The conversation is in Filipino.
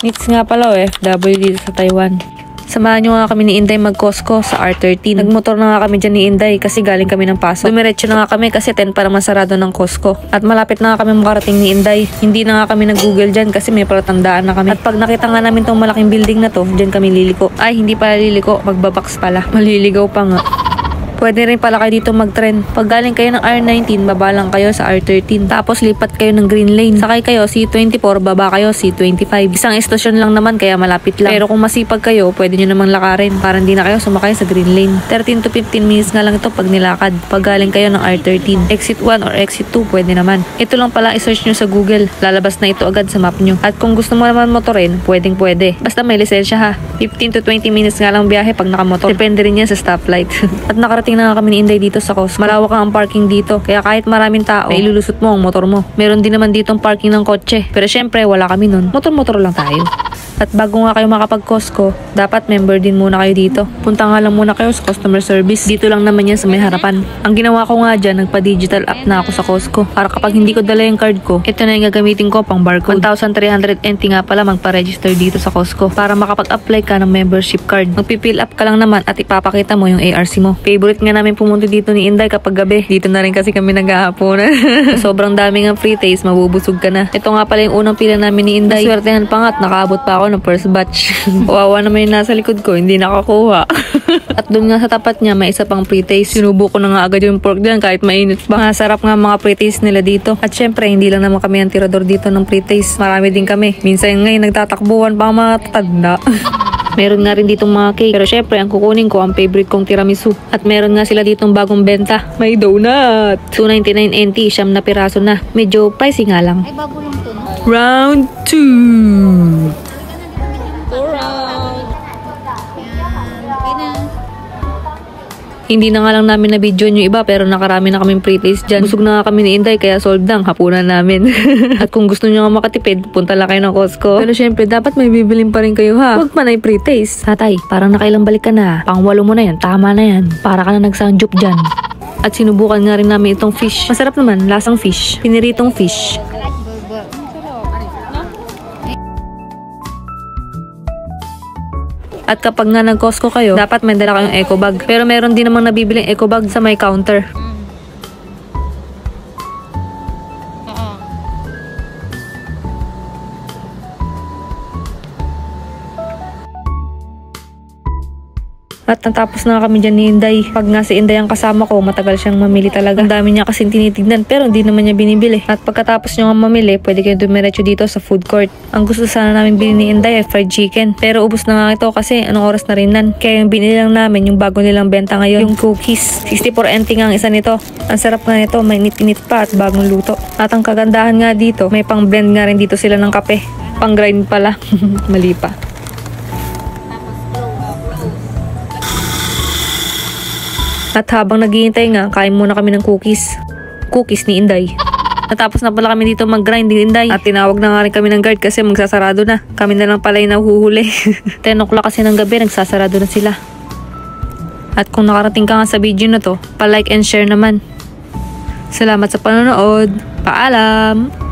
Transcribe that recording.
Needs nga pala FW dito sa Taiwan. Samahan nyo nga kami ni Inday mag-Costco sa R13. Nagmotor na nga kami dyan ni Inday kasi galing kami ng pasok. Dumiretso na nga kami kasi 10 para masarado ng Costco. At malapit na nga kami makarating ni Inday. Hindi na nga kami nag-google dyan kasi may palatandaan na kami. At pag nakita nga namin tong malaking building na to, dyan kami liliko. Ay, hindi pala liliko. Magbabox pala. Maliligaw pa nga. Pwede rin pala kayo dito mag-trend. Pag galing kayo ng R19, baba lang kayo sa R13. Tapos lipat kayo ng green lane. Sakay kayo C24, baba kayo C25. Isang estasyon lang naman kaya malapit lang. Pero kung masipag kayo, pwede nyo namang lakarin para hindi na kayo sumakay sa green lane. 13 to 15 minutes nga lang ito pag nilakad. Pag galing kayo ng R13. Exit 1 or exit 2, pwede naman. Ito lang pala i-search nyo sa Google. Lalabas na ito agad sa map nyo. At kung gusto mo naman motorin, pwedeng pwede. Basta may lisensya ha. 15 to 20 minutes nga lang biyahe pag nakamotor. Depende rin yan sa stoplight. At nakarating na nga kami ni Inday dito sa Costco. Malawak ang parking dito. Kaya kahit maraming tao, may ilulusot mo ang motor mo. Meron din naman dito ang parking ng kotse. Pero syempre, wala kami nun. Motor-motor lang tayo. At bago nga kayo makapag-Costco, dapat member din muna kayo dito. Punta nga lang muna kayo sa customer service. Dito lang naman yan sa may harapan. Ang ginawa ko nga dyan, nagpa-digital app na ako sa Costco. Para kapag hindi ko dala yung card ko, ito na yung gagamitin ko pang barcode. 1,300 NT nga pala magpa-register dito sa Costco para makapag-apply ka ng membership card. Magpipill up ka lang naman at ipapakita mo yung ARC mo. Favorite nga namin pumunta dito ni Inday kapag gabi. Dito na rin kasi kami naghahaponan. Sobrang daming ang free taste, mabubusog ka na. Ito nga pala yung unang pila namin ni Inday. Swertehan pa nga at nakaabot pa ako ng first batch. Wawa naman yung nasa likod ko, hindi nakakuha. At doon nga sa tapat niya, may isa pang pre-taste. Sinubo ko na nga agad yung pork dyan kahit mainit pa. Sarap nga mga pre-taste nila dito. At syempre, hindi lang naman kami ang tirador dito ng pre-taste. Marami din kami. Minsan ngayon nagtatakbuhan pa mga tatanda. Meron nga rin ditong mga cake. Pero syempre, ang kukunin ko, ang favorite kong tiramisu. At meron nga sila ditong bagong benta. May donut. 299 NT, siyam na piraso na. Medyo pricey nga lang. Ay, bago lang to, no? Round 2. Hindi na nga lang namin na-video yung iba pero nakarami na kaming pre-taste dyan. Busog na nga kami ni Inday kaya sold lang hapunan namin. At kung gusto nyo nga makatipid, punta lang kayo ng Costco. Pero syempre, dapat may bibilin pa rin kayo ha. Huwag pa na pre-taste. Tatay, parang nakailang balik ka na. Pang-walo mo na yan, tama na yan. Para ka na nagsanjup dyan. At sinubukan nga rin namin itong fish. Masarap naman, lasang fish. Piniritong fish. At kapag nga nag-Costco kayo, dapat may dala kayong eco bag. Pero meron din namang nabibiling eco bag sa may counter. At natapos na kami dyan ni Inday. Pag nga si Inday ang kasama ko, matagal siyang mamili talaga. Ang dami niya kasing tinitignan pero hindi naman niya binibili. At pagkatapos niyo nga mamili, pwede kayo dumiretso dito sa food court. Ang gusto sana namin bilhin ni Inday ay fried chicken. Pero ubos na nga ito kasi anong oras na rin nan. Kaya yung binili lang namin, yung bago nilang benta ngayon, yung cookies. 64 NT nga ang isa nito. Ang sarap nga nito, may init-init pa at bagong luto. At ang kagandahan nga dito, may pang blend nga rin dito sila ng kape. Pang grind pala. Mali pa. At habang naghihintay nga, kain muna kami ng cookies. Cookies ni Inday. Natapos na pala kami dito mag-grind ni Inday. At tinawag na nga rin kami ng guard kasi magsasarado na. Kami na lang pala yung nahuhuli. 10 o'clock kasi ng gabi, nagsasarado na sila. At kung nakarating ka nga sa video na to, pa-like and share naman. Salamat sa panonood. Paalam!